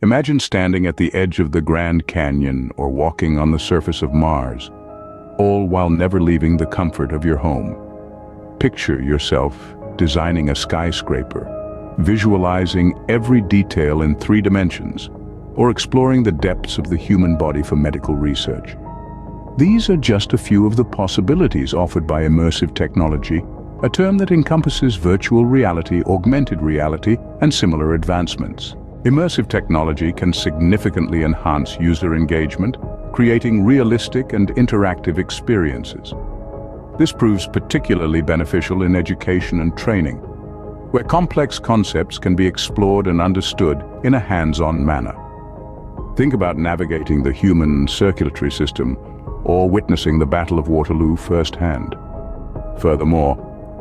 Imagine standing at the edge of the Grand Canyon or walking on the surface of Mars, all while never leaving the comfort of your home. Picture yourself designing a skyscraper, visualizing every detail in 3 dimensions, or exploring the depths of the human body for medical research. These are just a few of the possibilities offered by immersive technology, a term that encompasses virtual reality, augmented reality, and similar advancements. Immersive technology can significantly enhance user engagement, creating realistic and interactive experiences. This proves particularly beneficial in education and training, where complex concepts can be explored and understood in a hands-on manner. Think about navigating the human circulatory system or witnessing the Battle of Waterloo firsthand. Furthermore,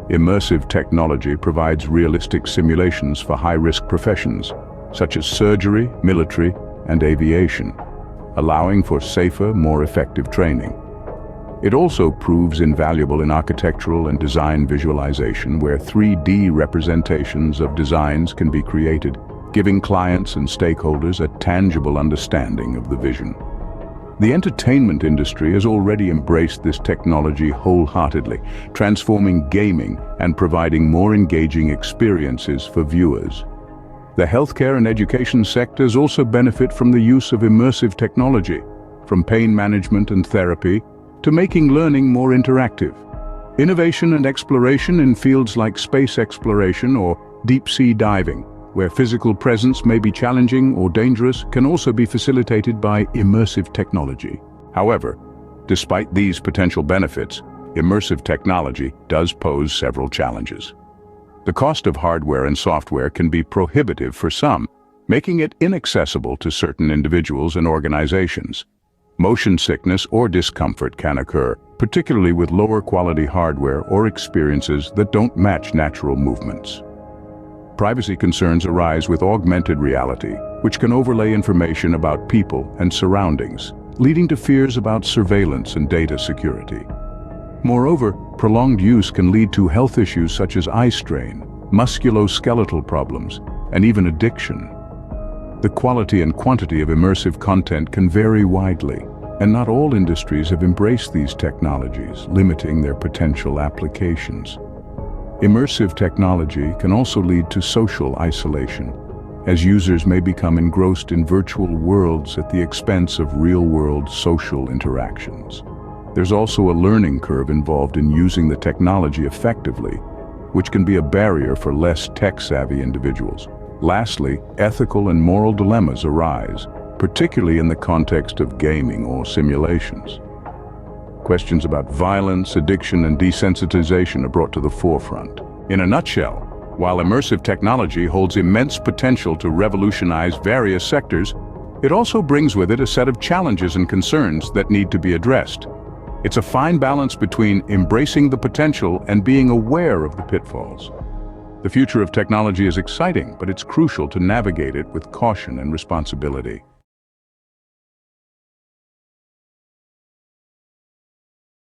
immersive technology provides realistic simulations for high-risk professions, such as surgery, military, and aviation, allowing for safer, more effective training. It also proves invaluable in architectural and design visualization, where 3D representations of designs can be created, giving clients and stakeholders a tangible understanding of the vision. The entertainment industry has already embraced this technology wholeheartedly, transforming gaming and providing more engaging experiences for viewers. The healthcare and education sectors also benefit from the use of immersive technology, from pain management and therapy to making learning more interactive. Innovation and exploration in fields like space exploration or deep-sea diving, where physical presence may be challenging or dangerous, can also be facilitated by immersive technology. However, despite these potential benefits, immersive technology does pose several challenges. The cost of hardware and software can be prohibitive for some, making it inaccessible to certain individuals and organizations. Motion sickness or discomfort can occur, particularly with lower quality hardware or experiences that don't match natural movements. Privacy concerns arise with augmented reality, which can overlay information about people and surroundings, leading to fears about surveillance and data security. Moreover, prolonged use can lead to health issues such as eye strain, musculoskeletal problems, and even addiction. The quality and quantity of immersive content can vary widely, and not all industries have embraced these technologies, limiting their potential applications. Immersive technology can also lead to social isolation, as users may become engrossed in virtual worlds at the expense of real-world social interactions. There's also a learning curve involved in using the technology effectively, which can be a barrier for less tech-savvy individuals. Lastly, ethical and moral dilemmas arise, particularly in the context of gaming or simulations. Questions about violence, addiction, and desensitization are brought to the forefront. In a nutshell, while immersive technology holds immense potential to revolutionize various sectors, it also brings with it a set of challenges and concerns that need to be addressed. It's a fine balance between embracing the potential and being aware of the pitfalls. The future of technology is exciting, but it's crucial to navigate it with caution and responsibility.